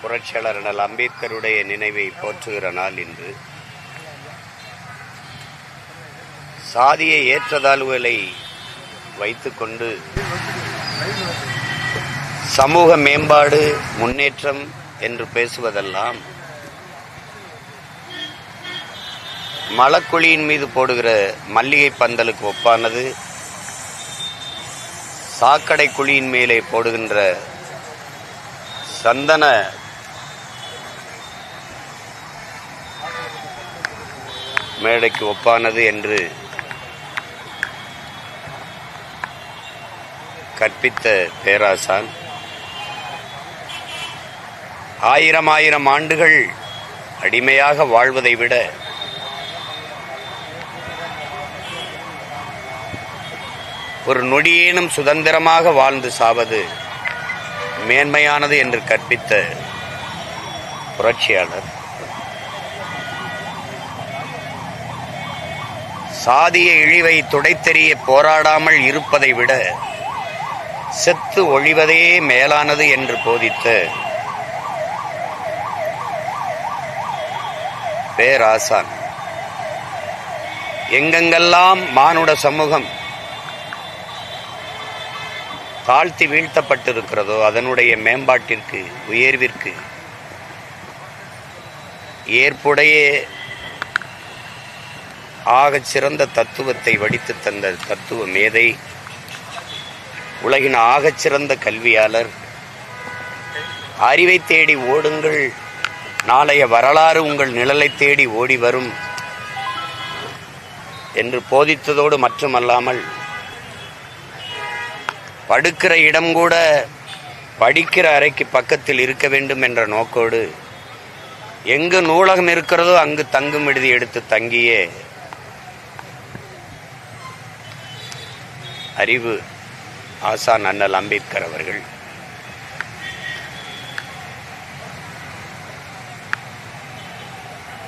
புரட்சியாளர் அண்ணல் அம்பேத்கருடைய நினைவை போற்றுகிற நாள் இன்று. சாதிய ஏற்றத்தாழ்வுகளை வைத்துக்கொண்டு சமூக மேம்பாடு முன்னேற்றம் என்று பேசுவதெல்லாம் மலக்குழியின் மீது போடுகிற மல்லிகை பந்தலுக்கு ஒப்பானது. சாக்கடை குழியின் மேலே போடுகின்ற சந்தன மேடைக்கு ஒப்பானது என்று கற்பித்த பேராசான் ஆயிரம் ஆண்டுகள் அடிமையாக வாழ்வதை விட ஒரு நொடியேனும் சுதந்திரமாக வாழ்ந்து சாவது மேன்மையானது என்று கற்பித்த புரட்சியாளர் சாதிய இழிவை துடைத்தெறிய போராடாமல் இருப்பதை விட செத்து ஒழிவதே மேலானது என்று போதித்த பேராசான் எங்கெங்கெல்லாம் மானுட சமூகம் தாழ்த்தி வீழ்த்தப்பட்டிருக்கிறதோ அதனுடைய மேம்பாட்டிற்கு உயர்விற்கு ஏற்புடைய ஆகச் சிறந்த தத்துவத்தை வடித்து தந்த தத்துவ மேதை, உலகின் ஆகச் சிறந்த கல்வியாளர், அறிவை தேடி ஓடுங்கள், நாளைய வரலாறு உங்கள் நிழலை தேடி ஓடி வரும் என்று போதித்ததோடு மட்டுமல்லாமல் படுக்கிற இடம் கூட படிக்கிற அறைக்கு பக்கத்தில் இருக்க வேண்டும் என்ற நோக்கோடு எங்கு நூலகம் இருக்கிறதோ அங்கு தங்கும் விடுதி எடுத்து தங்கிய அறிவு ஆசான் அண்ணல் அம்பேத்கர் அவர்கள்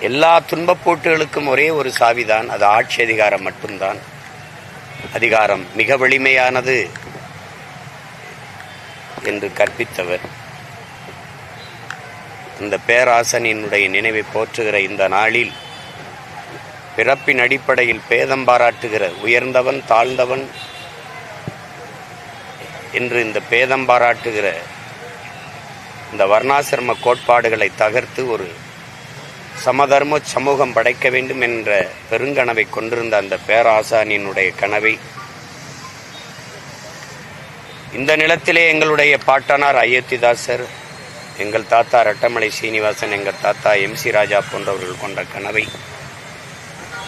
எல்லா துன்பப்போட்டுகளுக்கும் ஒரே ஒரு சாவிதான், அது ஆட்சி அதிகாரம் மட்டும்தான். அதிகாரம் மிக வலிமையானது என்று கற்பித்தவர். இந்த பேராசனினுடைய நினைவை போற்றுகிற இந்த நாளில் பிறப்பின் அடிப்படையில் பேதம் பாராட்டுகிற உயர்ந்தவன் தாழ்ந்தவன் என்று இந்த பேதம் பாராட்டுகிற இந்த வர்ணாசிரம கோட்பாடுகளை தகர்த்து ஒரு சமதர்ம சமூகம் படைக்க வேண்டும் என்ற பெருங்கனவை கொண்டிருந்த அந்த பேராசானினுடைய கனவை இந்த நிலத்திலே எங்களுடைய பாட்டனார் அயோத்திதாசர், எங்கள் தாத்தா ரட்டமலை சீனிவாசன், எங்கள் தாத்தா MC ராஜா போன்றவர்கள் கொண்ட கனவை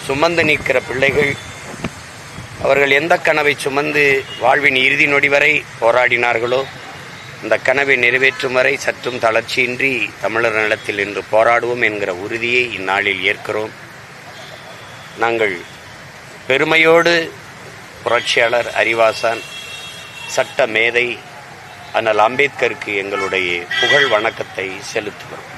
சுமந்து நிற்கிற பிள்ளைகள் அவர்கள் எந்த கனவை சுமந்து வாழ்வின் இறுதி நொடி வரை போராடினார்களோ அந்த கனவை நிறைவேற்றும் வரை சற்றும் தளர்ச்சியின்றி தமிழர் நிலத்தில் இன்று போராடுவோம் என்கிற உறுதியை இந்நாளில் ஏற்கிறோம். நாங்கள் பெருமையோடு புரட்சியாளர் அறிவாசான் சட்ட மேதை அண்ணல் அம்பேத்கருக்கு எங்களுடைய புகழ் வணக்கத்தை செலுத்துகிறோம்.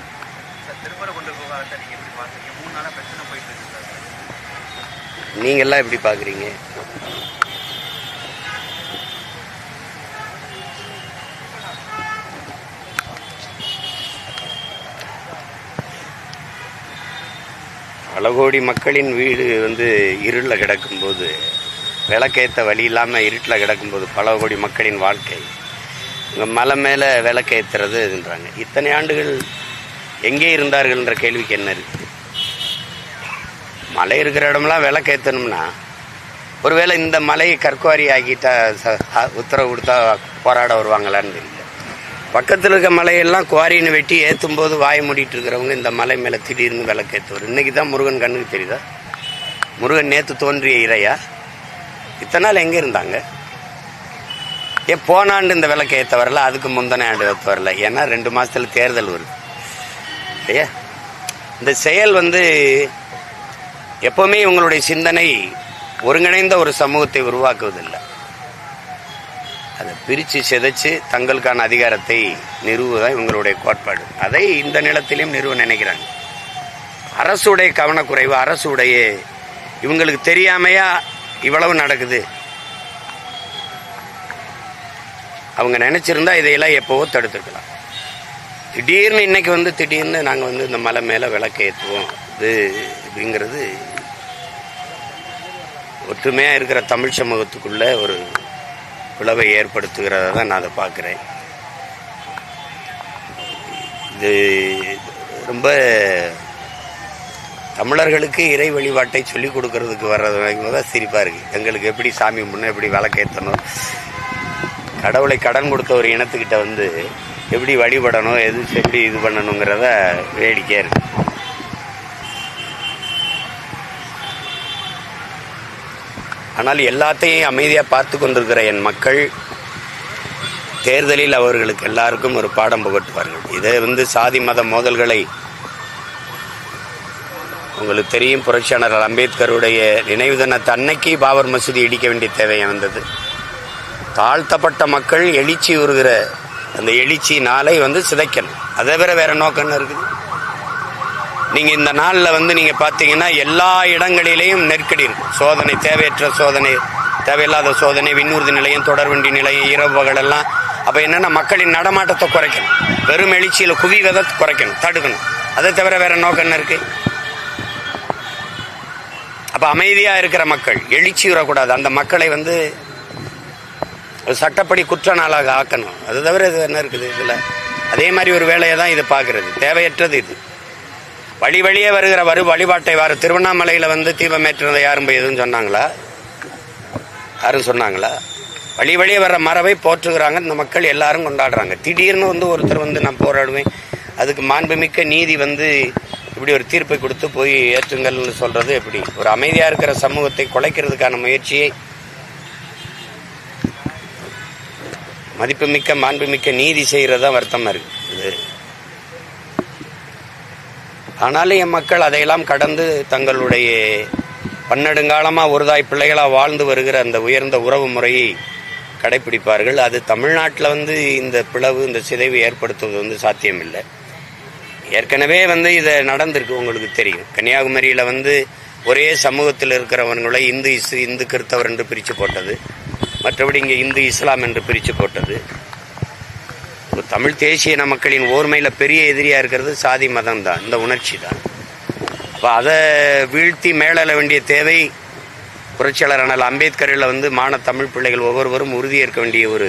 நீங்கெல்லாம் எப்படி பார்க்குறீங்க? பல கோடி மக்களின் வீடு இருளில் கிடக்கும்போது, விளக்கேற்ற வழி இல்லாமல் இருட்டில் கிடக்கும்போது பல கோடி மக்களின் வாழ்க்கை இங்கே மலை மேலே விளக்கேற்றுறதுன்றாங்க. இத்தனை ஆண்டுகள் எங்கே இருந்தார்கள் என்ற கேள்விக்கு என்ன இருக்குது? மலை இருக்கிற இடமெல்லாம் விளக்கேற்றணும்னா ஒருவேளை இந்த மலையை கற்குவாரி ஆக்கிட்டா உத்தரவு கொடுத்தா போராட வருவாங்களான்னு தெரியல. பக்கத்தில் இருக்க மலையெல்லாம் குவாரின்னு வெட்டி ஏற்றும் போது வாய மூடிட்டு இருக்கிறவங்க இந்த மலை மேலே திடீர்னு விளக்கேற்றுவார். இன்றைக்கி தான் முருகன் கண்ணுக்கு தெரியுதா? முருகன் நேற்று தோன்றிய இறையா? இத்தனை நாள் எங்கே இருந்தாங்க? போன ஆண்டு இந்த விளக்கு ஏற்ற வரல, அதுக்கு முந்தின ஆண்டு ஏற்ற வரல. ஏன்னா 2 மாதத்தில் தேர்தல் வருது இல்லையா? இந்த செயல் எப்போவுமே இவங்களுடைய சிந்தனை ஒருங்கிணைந்த ஒரு சமூகத்தை உருவாக்குவதில்லை. அதை பிரித்து சிதைச்சு தங்களுக்கான அதிகாரத்தை நிறுவுவதான் இவங்களுடைய கோட்பாடு. அதை இந்த நிலத்திலையும் நிறுவ நினைக்கிறாங்க. அரசுடைய கவனக்குறைவு, அரசுடைய இவங்களுக்கு தெரியாமையா இவ்வளவு நடக்குது. அவங்க நினைச்சிருந்தா இதையெல்லாம் எப்போவோ தடுத்துருக்கலாம். திடீர்னு இன்னைக்கு வந்து திடீர்னு நாங்கள் வந்து இந்த மலை மேலே விளக்கு ஏற்றுவோம் இது அப்படிங்கிறது ஒற்றுமையாக இருக்கிற தமிழ் சமூகத்துக்குள்ள ஒரு பிளவை ஏற்படுத்துகிறத தான் நான் அதை பார்க்குறேன். இது ரொம்ப தமிழர்களுக்கு இறை வழிபாட்டை சொல்லிக் கொடுக்கறதுக்கு வர்றது தான் சிரிப்பாக இருக்குது. எங்களுக்கு எப்படி சாமி முன்னே எப்படி விளக்கேற்றணும், கடவுளை கடன் கொடுத்த ஒரு இனத்துக்கிட்ட வந்து எப்படி வழிபடணும், எப்படி இது பண்ணணுங்கிறத வேடிக்கையாக இருக்கு. ஆனால் எல்லாத்தையும் அமைதியாக பார்த்து கொண்டிருக்கிற என் மக்கள் தேர்தலில் அவர்களுக்கு எல்லாருக்கும் ஒரு பாடம் புகட்டுவார்கள். இதை வந்து சாதி மத மோதல்களை உங்களுக்கு தெரியும். புரட்சியாளர் அம்பேத்கருடைய நினைவு தினத்தை அன்னைக்கு பாபர் மசூதி இடிக்க வேண்டிய தேவை வந்தது. தாழ்த்தப்பட்ட மக்கள் எழுச்சி வருகிற அந்த எழுச்சி நாளை வந்து சிதைக்கணும். அதை வேற நோக்கம் இருக்குது. நீங்கள் இந்த நாளில் வந்து நீங்கள் பார்த்தீங்கன்னா எல்லா இடங்களிலேயும் நெருக்கடி இருக்கும். சோதனை, தேவையற்ற சோதனை, தேவையில்லாத சோதனை, விண்ணூர்தி நிலையம், தொடர்வண்டி நிலையம், இரவு பகலெல்லாம். அப்போ என்னென்னா மக்களின் நடமாட்டத்தை குறைக்கணும், வெறும் எழுச்சியில் குவிவதை குறைக்கணும், தடுக்கணும். அதை தவிர வேற நோக்கம் என்ன இருக்குது? அப்போ அமைதியாக இருக்கிற மக்கள் எழுச்சி வரக்கூடாது. அந்த மக்களை வந்து சட்டப்படி குற்ற நாளாக ஆக்கணும். அது தவிர இது என்ன இருக்குது இதில்? அதே மாதிரி ஒரு வேலையை தான் இது பார்க்குறது. தேவையற்றது இது. வழியே வருகிற வழிபாட்டை திருவண்ணாமலையில் வந்து தீபமேற்றதை யாரும் போய் எதுவும் சொன்னாங்களா? யாரும் சொன்னாங்களா? வழியே வர்ற மரபை போற்றுகிறாங்க. இந்த மக்கள் எல்லாரும் கொண்டாடுறாங்க. திடீர்னு வந்து ஒருத்தர் வந்து நான் போராடுவேன், அதுக்கு மாண்புமிக்க நீதி வந்து இப்படி ஒரு தீர்ப்பை கொடுத்து போய் ஏற்றுங்கள்னு சொல்றது எப்படி? ஒரு அமைதியாக இருக்கிற சமூகத்தை குலைக்கிறதுக்கான முயற்சியை மதிப்புமிக்க மாண்புமிக்க நீதி செய்கிறதா வருத்தமாக இருக்குது. ஆனாலும் என் மக்கள் அதையெல்லாம் கடந்து தங்களுடைய பன்னெடுங்காலமாக ஒருதாய் பிள்ளைகளாக வாழ்ந்து வருகிற அந்த உயர்ந்த உறவு முறையை கடைபிடிப்பார்கள். அது தமிழ்நாட்டில் வந்து இந்த பிளவு, இந்த சிதைவு ஏற்படுத்துவது வந்து சாத்தியமில்லை. ஏற்கனவே வந்து இதை நடந்திருக்கு, உங்களுக்கு தெரியும். கன்னியாகுமரியில் வந்து ஒரே சமூகத்தில் இருக்கிறவங்களை இந்து கிறிஸ்தவர் என்று பிரித்து போட்டது, மற்றபடி இங்கே இந்து இஸ்லாம் என்று பிரித்து போட்டது. தமிழ் தேசிய மக்களின் ஓர்மையில் பெரிய எதிரியாக இருக்கிறது சாதி மதம் தான், இந்த உணர்ச்சி தான். அப்போ அதை வீழ்த்தி மேலெழ வேண்டிய தேவை புரட்சியாளர் அண்ணல் அம்பேத்கரில் வந்து தமிழ் பிள்ளைகள் ஒவ்வொருவரும் உறுதியேற்க வேண்டிய ஒரு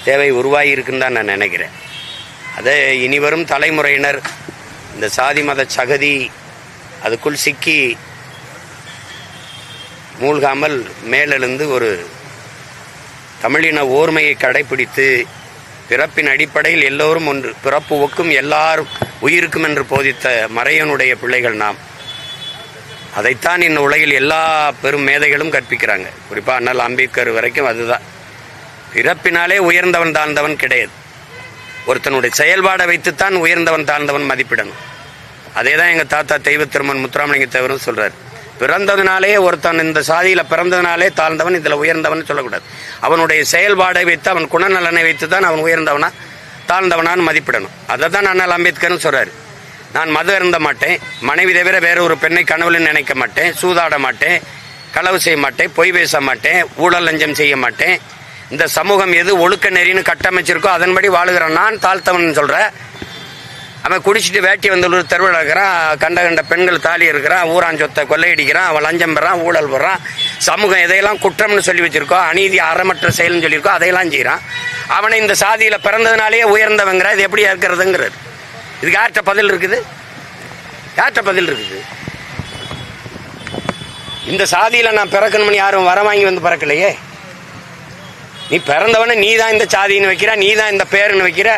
தேவை உருவாகி இருக்குன்னு தான் நான் நினைக்கிறேன். அதை இனிவரும் தலைமுறையினர் இந்த சாதி மத சகதி அதுக்குள் சிக்கி மூழ்காமல் மேலெழுந்து ஒரு தமிழின ஓர்மையை கடைபிடித்து பிறப்பின் அடிப்படையில் எல்லோரும் ஒன்று, பிறப்பு ஒக்கும் எல்லாரும் உயிருக்கும் என்று போதித்த மறையனுடைய பிள்ளைகள் நாம். அதைத்தான் இந்த உலகில் எல்லா பெரும் மேதைகளும் கற்பிக்கிறாங்க. குறிப்பாக அண்ணல் அம்பேத்கர் வரைக்கும் அதுதான். பிறப்பினாலே உயர்ந்தவன் தாழ்ந்தவன் கிடையாது. ஒருத்தனுடைய செயல்பாடை வைத்துத்தான் உயர்ந்தவன் தாழ்ந்தவன் மதிப்பிடணும். அதே தான் எங்கள் தாத்தா தெய்வ திருமன் முத்துராமலிங்க தேவரும் சொல்கிறார். பிறந்ததுனாலே ஒருத்தன் இந்த சாதியில் பிறந்ததுனாலே தாழ்ந்தவன், இதில் உயர்ந்தவன் சொல்லக்கூடாது. அவனுடைய செயல்பாடை வைத்து, அவன் குணநலனை வைத்து தான் அவன் உயர்ந்தவனா தாழ்ந்தவனான்னு மதிப்பிடணும். அதை தான் அண்ணல் அம்பேத்கரும் சொல்கிறார். நான் மது அருந்த மாட்டேன், மனைவி தவிர வேற ஒரு பெண்ணை கனவுன்னு நினைக்க மாட்டேன், சூதாட மாட்டேன், களவு செய்ய மாட்டேன், பொய் பேச மாட்டேன், ஊழல் லஞ்சம் செய்ய மாட்டேன். இந்த சமூகம் எது ஒழுக்க நெறின்னு கட்டமைச்சிருக்கோ அதன்படி வாழுகிறான், நான் தாழ்த்தவன் சொல்கிறேன். அவன் குடிச்சிட்டு வேட்டி வந்து ஒரு தெருவில் இருக்கிறான், கண்ட பெண்கள் தாலி இருக்கிறான், ஊராஞ்சொத்தை கொள்ளையடிக்கிறான், அவன் லஞ்சம் பெறான், ஊழல் பெறான். சமூகம் எதையெல்லாம் குற்றம்னு சொல்லி வச்சிருக்கோ, அநீதி அறமற்ற செயல்னு சொல்லியிருக்கோ அதையெல்லாம் செய்கிறான். அவனை இந்த சாதியில் பிறந்ததுனாலேயே உயர்ந்தவங்கிற இது எப்படி இருக்கிறதுங்கிறது. இதுக்கு யார்கிட்ட பதில் இருக்குது? யார்கிட்ட பதில் இருக்குது? இந்த சாதியில் நான் பிறக்கணும்னு யாரும் வர வாங்கி வந்து பிறக்கலையே. நீ பிறந்தவன நீ தான் இந்த சாதின்னு வைக்கிற, நீ தான் இந்த பேருன்னு வைக்கிற,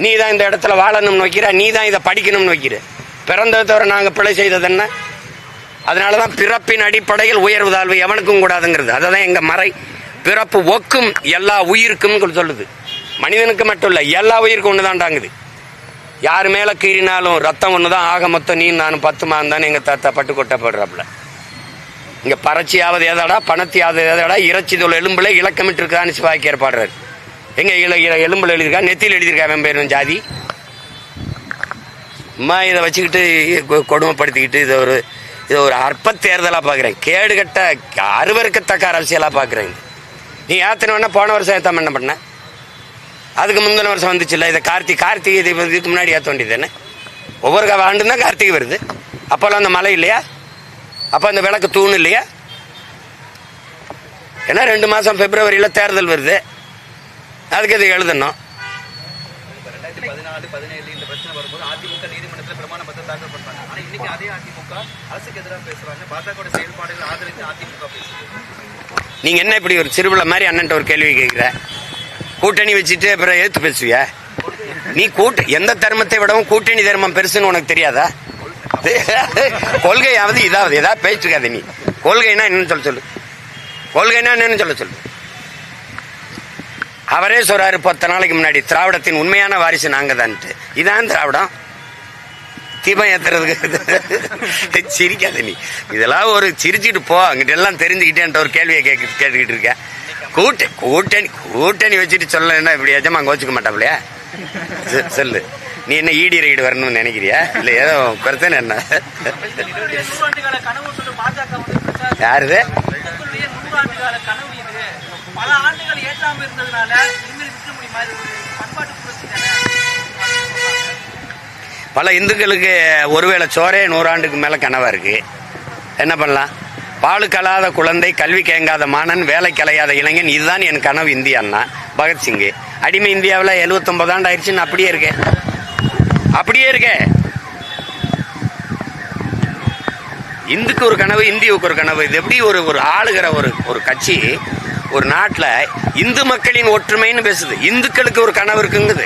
நீ தான் இந்த இடத்துல வாழணும்னு வைக்கிற, நீ தான் இதை படிக்கணும்னு வைக்கிற. பிறந்ததை தவிர நாங்கள் பிழை செய்தது என்ன? அதனால தான் பிறப்பின் அடிப்படையில் உயர்வு தாழ்வு எவனுக்கும் கூடாதுங்கிறது. அதை தான் எங்கள் மறை பிறப்பு ஒக்கும் எல்லா உயிருக்கும் சொல்லுது. மனிதனுக்கு மட்டும் இல்லை, எல்லா உயிருக்கும் ஒன்று தான்டாங்குது. யார் மேலே கீறினாலும் ரத்தம் ஒன்று தான், ஆக மொத்தம் நீ நானும் 10 மாதம் தானே எங்கள் தாத்தா பட்டு கொட்டப்படுறாப்புல. இங்கே பறச்சியாவது ஏதாடா, பணத்தியாவது ஏதாடா, இறைச்சி தோல் எலும்புல இலக்கமிட்டு இருக்கான்னு சிவாக்கியார் பாடுறாரு. எங்கே எலும்புல எழுதியிருக்கா, நெத்தியில் எழுதியிருக்கா அவன் பேரும் ஜாதி. அம்மா இதை வச்சுக்கிட்டு கொடுமைப்படுத்திக்கிட்டு இதை ஒரு அற்ப தேர்தலாக பார்க்குறேன். கேடுகட்ட அருவருக்கத்தக்க அரசியலாக பார்க்குறேன். நீ ஏத்தனை வேணா போன வருஷம் ஏத்தாம என்ன பண்ண? அதுக்கு முந்தின வருஷம் வந்துச்சுல்ல. இதை கார்த்திகை இதுக்கு முன்னாடி ஏற்ற வேண்டியது தானே. ஒவ்வொரு ஆண்டு தான் கார்த்திகை வருது. அப்போல்லாம் அந்த மழை இல்லையா? அப்போ அந்த விளக்கு தூண் இல்லையா? ஏன்னா 2 மாதம் பிப்ரவரியில் தேர்தல் வருது. அதுக்கு இது எழுதணும். 2014-17 இந்த பிரச்சனை வரும்போது அதிமுக நீதிமன்றத்தில் பிரமாண பத்திரம் தாக்கல் பண்றாங்க. ஆனா இன்னைக்கு அதே அதிமுக அரசுக்கு எதிராக பேசுறாங்க. பாஜக செயல்பாடுகள் ஆதரித்து அதிமுக பேசுது. நீங்க என்ன இப்படி ஒரு சிறுபிள்ளை மாதிரி அண்ணன் ஒரு கேள்வி கேட்கிற? கூட்டணி வச்சுட்டு அப்புறம் எழுத்து பேசுவிய நீ? எந்த தர்மத்தை விடவும் கூட்டணி தர்மம் பெருசுன்னு உனக்கு தெரியாதா? கொள்கையாவது இதாவது ஏதாவது பேச்சுக்காத நீ. கொள்கைன்னா என்னன்னு சொல்லு. கொள்கைன்னா என்னன்னு சொல்லு. அவரே சொல்றாரு 10 நாளைக்கு முன்னாடி, திராவிடத்தின் உண்மையான வாரிசு நாங்க தான்ட்டு. இதான் திராவிடம். தீபம் ஏத்துறதுக்கு சிரிக்காத நீ. இதெல்லாம் ஒரு சிரிச்சுட்டு போ. அங்கிட்ட எல்லாம் தெரிஞ்சுக்கிட்டேன்ட்டு ஒரு கேள்வியை கேட்டுக்கிட்டு இருக்க. கூட்டணி வச்சுட்டு சொல்லலைன்னா இப்படி எஜமா கோச்சுக்க மாட்டாப்லையா? சொல்லு. நீ என்ன ஈடி ரைடு வரணும்னு நினைக்கிறியா? இல்ல ஏதோ பிரச்சனை என்ன? யாருது? பல இந்துக்களுக்கு ஒருவேளை சோரே 100 ஆண்டுக்கு மேல கனவா இருக்கு. என்ன பண்ணலாம்? பாலு கலாத குழந்தை, கல்வி கேங்காத மாணன், வேலை கலையாத இளைஞன், இதுதான் என் கனவு இந்தியான்னா பகத்சிங். அடிமை இந்தியாவில் 79 ஆண்டு ஆயிடுச்சுன்னு அப்படியே இருக்கே. இந்துக்கு ஒரு கனவு, இந்தியாவுக்கு ஒரு கனவு. இது எப்படி ஒரு ஆளுகிற ஒரு கட்சி ஒரு நாட்டில் இந்து மக்களின் ஒற்றுமைன்னு பேசுது. இந்துக்களுக்கு ஒரு கனவு இருக்குங்குது.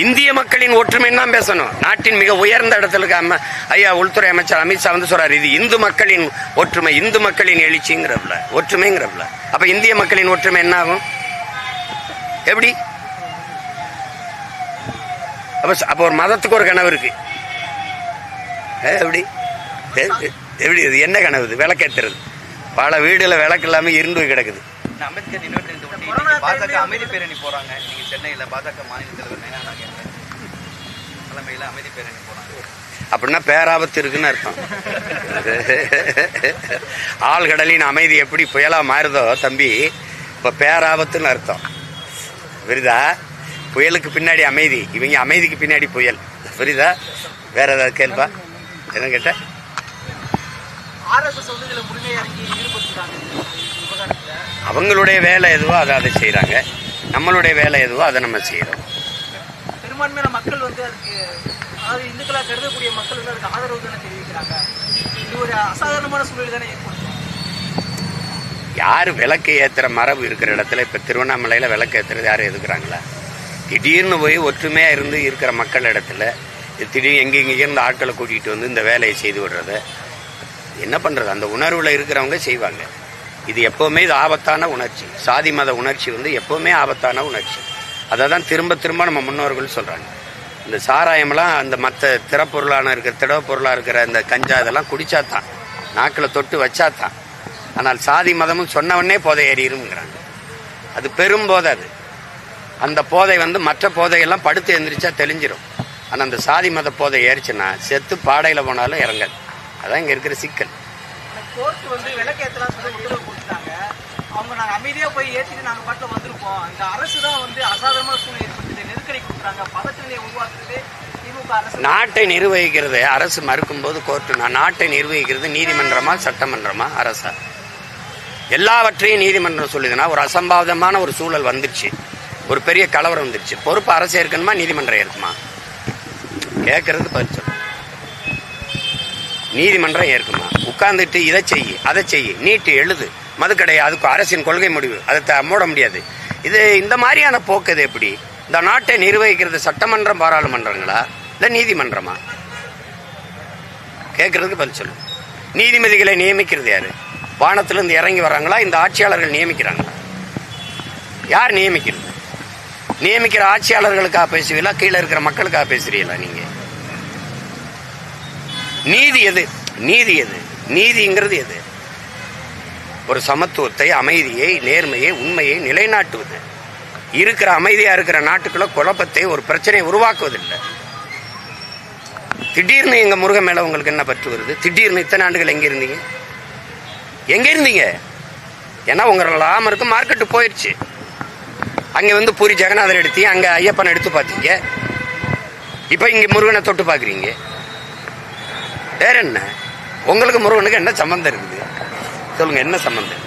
இந்திய மக்களின் ஒற்றுமைன்னு தான் பேசணும். நாட்டின் மிக உயர்ந்த இடத்துல இருக்க ஐயா உள்துறை அமைச்சர் அமித்ஷா வந்து சொல்றாரு, இது இந்து மக்களின் ஒற்றுமை, இந்து மக்களின் எழுச்சிங்கிறப்பல, ஒற்றுமைங்கிறப்பல. அப்ப இந்திய மக்களின் ஒற்றுமை என்ன ஆகும்? எப்படி? அப்ப ஒரு மதத்துக்கு ஒரு கனவு இருக்கு. எப்படி எப்படி இது என்ன கனவு? இது விளக்கேற்றுறது. பல வீடுல விளக்கு இல்லாம இருந்து கிடக்குது. அம்பேத்கர் பாஜக அமைதி பேரணி போறாங்க. நீங்க சென்னையில பாஜக மாநில தலைவர் தலைமையில அமைதி பேரணி போறாங்க. அப்படின்னா பேராபத்து இருக்குன்னு அர்த்தம். ஆழ்கடலின் அமைதி எப்படி புயலா மாறுதோ தம்பி, இப்ப பேராபத்துன்னு அர்த்தம். புரியுதா? புயலுக்கு பின்னாடி அமைதி, இவங்க அமைதிக்கு பின்னாடி புயல். புரியுதா? வேற ஏதாவது கேள்பா? என்ன கேட்ட? அவங்களுடைய வேலை எதுவோ அதை செய்யறாங்க. நம்மளுடைய வேலை எதுவோ அதை நம்ம செய்யறோம். பெரும்பான்மையான மக்கள் வந்து அதுக்கு, அதாவது இந்துக்களா கருதக்கூடிய மக்கள் வந்து அதுக்கு ஆதரவு தானே தெரிவிக்கிறாங்க. இது ஒரு அசாதாரணமான சூழல் தானே ஏற்படுத்தும். யாரு விளக்கு ஏத்துற மரபு இருக்கிற இடத்துல, இப்ப திருவண்ணாமலையில விளக்கு ஏத்துறது யாரும் எதுக்குறாங்களா? திடீர்னு போய் ஒற்றுமையா இருந்து இருக்கிற மக்கள் இடத்துல திடீர்னு எங்கெங்கிருந்து ஆட்களை கூட்டிகிட்டு வந்து இந்த வேலையை செய்து விடுறத என்ன பண்றது? அந்த உணர்வுல இருக்கிறவங்க செய்வாங்க. இது எப்பவுமே இது ஆபத்தான உணர்ச்சி. சாதி மத உணர்ச்சி வந்து எப்பவுமே ஆபத்தான உணர்ச்சி. அதை தான் திரும்ப திரும்ப நம்ம முன்னோர்கள் சொல்றாங்க. இந்த சாராயமெல்லாம் அந்த மற்ற திறப்பொருளான இருக்கிற திடவ பொருளா இருக்கிற இந்த கஞ்சா இதெல்லாம் குடிச்சாதான், நாக்கில் தொட்டு வச்சாதான். ஆனால் சாதி மதமும் சொன்னவொன்னே போதை ஏறிடுங்கிறாங்க. அது பெரும் போதை. அது அந்த போதை வந்து மற்ற போதையெல்லாம் படுத்து எந்திரிச்சா தெளிஞ்சிரும். ஆனால் அந்த சாதி மத போதை ஏறிச்சுன்னா செத்து பாடையில் போனாலும் இறங்காது. அதான் இங்கே இருக்கிற சிக்கல். கோர்ட் வந்து விளக்கேற்றலாம் சொல்லி உத்தரவு கொடுத்துட்டாங்க. அவங்க நாங்கள் அமைதியாக போய் ஏற்றிட்டு நாங்கள் பாட்டில் வந்திருப்போம். இந்த அரசு தான் வந்து அசாதாரணமான சூழ்நிலை ஏற்படுத்தி நெருக்கடி கொடுக்குறாங்க. பதற்றநிலையை உருவாக்குறது திமுக அரசு. நாட்டை நிர்வகிக்கிறது அரசு மறுக்கும்போது கோர்ட்டு, நாட்டை நிர்வகிக்கிறது நீதிமன்றமா சட்டமன்றமா அரசா? எல்லாவற்றையும் நீதிமன்றம் சொல்லுதுன்னா ஒரு அசம்பாவிதமான ஒரு சூழல் வந்துருச்சு, ஒரு பெரிய கலவரம் வந்துருச்சு, பொறுப்பு அரசு இருக்கணுமா நீதிமன்றம் இருக்குமா? கேட்கறது பதில் சொல்லு. நீதிமன்றம் ஏற்குமா? உட்கார்ந்துட்டு இதை செய்யி அதை செய்யி, நீட்டு எழுது, மதுக்கடை, அதுக்கு அரசின் கொள்கை முடிவு, அதை மூட முடியாது. இது இந்த மாதிரியான போக்கு இது எப்படி? இந்த நாட்டை நிர்வகிக்கிறது சட்டமன்றம் பாராளுமன்றங்களா இல்ல நீதிமன்றமா? கேட்கறதுக்கு பதில் சொல்லு. நீதிபதிகளை நியமிக்கிறது யாரு? வானத்திலிருந்து இறங்கி வர்றாங்களா? இந்த ஆட்சியாளர்கள் நியமிக்கிறாங்களா? யார் நியமிக்கிறது? நியமிக்கிற ஆட்சியாளர்களுக்காக பேசுவீங்களா? கீழே இருக்கிற மக்களுக்காக பேசுறீங்களா? நீங்க நீதி எது? நீதி எது? நீதிங்கிறது எது? ஒரு சமத்துவத்தை, அமைதியை, நேர்மையை, உண்மையை நிலைநாட்டுவது. இருக்கிற அமைதியா இருக்கிற நாட்டுக்குள்ள குழப்பத்தை, ஒரு பிரச்சனையை உருவாக்குவதில்லை. திடீர்னு எங்க முருகன் மேல உங்களுக்கு என்ன பற்று வருது? திடீர்னு இத்தனை ஆண்டுகள் எங்க இருந்தீங்க? எங்க இருந்தீங்க? ஏன்னா உங்க லாமருக்கு மார்க்கெட்டு போயிடுச்சு. அங்கே வந்து பூரி ஜெகநாதர் எடுத்தீங்க, அங்கே ஐயப்பனை எடுத்து பார்த்தீங்க. இப்போ இங்கே முருகனை தொட்டு பார்க்குறீங்க. வேற என்ன? உங்களுக்கு முருகனுக்கு என்ன சம்மந்தம் இருக்குது சொல்லுங்க, என்ன சம்மந்தம்?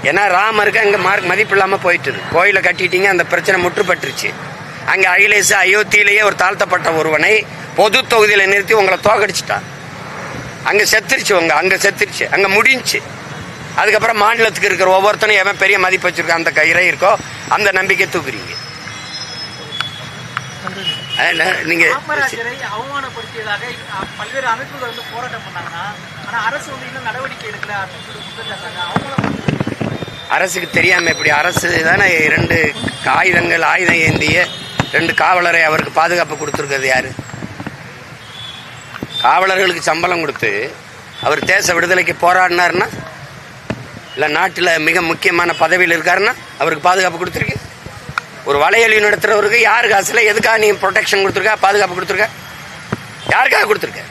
ஏன்னா ராமருக்கு அங்கே மதிப்பு இல்லாமல் போயிட்டுது. கோயிலை கட்டிட்டீங்க, அந்த பிரச்சனை முற்றுப்பட்டுருச்சு. அங்கே அகிலேஷ் அயோத்தியிலேயே ஒரு தாழ்த்தப்பட்ட ஒருவனை பொது தொகுதியில் நிறுத்தி உங்களை தோக்கடிச்சிட்டான். அங்கே செத்துருச்சு, அங்கே செத்துருச்சு, அங்கே முடிஞ்சு. அதுக்கப்புறம் மாநிலத்துக்கு இருக்கிற ஒவ்வொருத்தனும் எவன் பெரிய மதிப்பு வச்சிருக்க அந்த கயிறை இருக்கோ அந்த நம்பிக்கை தூக்குறீங்க. நீங்க அவமானப்படுத்தியதாக பல்வேறு அமைப்புகள் வந்து போராட்டம் பண்ணாங்கன்னா, ஆனா அரசு வந்து இன்னும் நடவடிக்கை எடுக்கல. அரசுக்கு தெரியாம எப்படி? அரசு தானே 2 ஆயுதம் ஏந்திய 2 காவலரை அவருக்கு பாதுகாப்பு கொடுத்துருக்கிறது யாரு? காவலர்களுக்கு சம்பளம் கொடுத்து அவர் தேச விடுதலைக்கு போராடினார்னா, இல்லை நாட்டில் மிக முக்கியமான பதவியில் இருக்காருன்னா அவருக்கு பாதுகாப்பு கொடுத்துருக்கு. ஒரு வலையொலி நடத்துறவருக்கு யாரு காசுல எதுக்காக நீ ப்ரொடெக்ஷன் கொடுத்துருக்க, பாதுகாப்பு கொடுத்துருக்க? யாருக்காக கொடுத்துருக்க?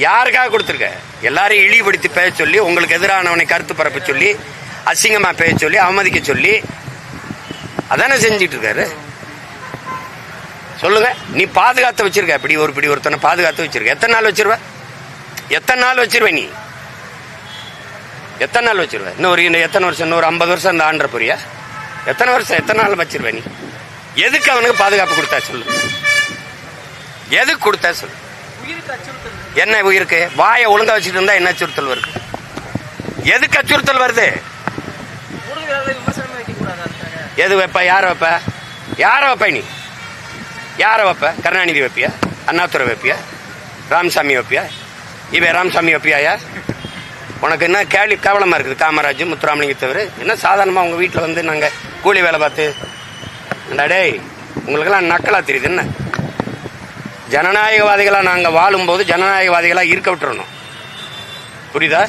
யாருக்காக கொடுத்துருக்க? எல்லாரையும் இழிவுபடுத்தி பேச சொல்லி, உங்களுக்கு எதிரானவனை கருத்து பரப்ப சொல்லி, அசிங்கமா பேச சொல்லி, அவமதிக்க சொல்லி அதானே செஞ்சிட்டு இருக்காரு. சொல்லுங்க, நீ பாதுகாத்து வச்சிருக்க? இப்படி ஒருத்தனை பாதுகாத்து வச்சிருக்க. எத்தனை நாள் வச்சிருவ? எத்தனை நாள் வச்சிருவ? நீ எத்தனை நாள் வச்சிருவ? இன்னும் எத்தனை வருஷம்? இன்னொரு 50 வருஷம் இந்த ஆண்ட புரியா? எத்தனை வருஷம், எத்தனை நாள் வச்சிருவ நீ? எதுக்கு அவனுக்கு பாதுகாப்பு கொடுத்தா சொல்லு? எதுக்கு கொடுத்தா சொல்லு? என்ன உயிருக்கு? வாயை ஒழுங்கா வச்சுட்டு இருந்தா என்ன அச்சுறுத்தல் வருது? எதுக்கு அச்சுறுத்தல் வருது? எது வைப்ப? யார வைப்ப? யார வைப்ப? நீ யார வைப்ப? கருணாநிதி வைப்பியா? அண்ணாதுரை வைப்பியா? ராமசாமி வைப்பியா? இவன் ராமசாமி வைப்பியாயா? உனக்கு என்ன கேவலமா இருக்குது? காமராஜ், முத்துராமலிங்க தவிர என்ன சாதாரணமா உங்க வீட்டில் வந்து நாங்க கூலி வேலை பார்த்து டேய் உங்களுக்கெல்லாம் நக்கலா தெரியுது என்ன? ஜனநாயகவாதிகளா நாங்க வாழும்போது ஜனநாயகவாதிகளா இருக்க விட்டுறணும். புரியுதா?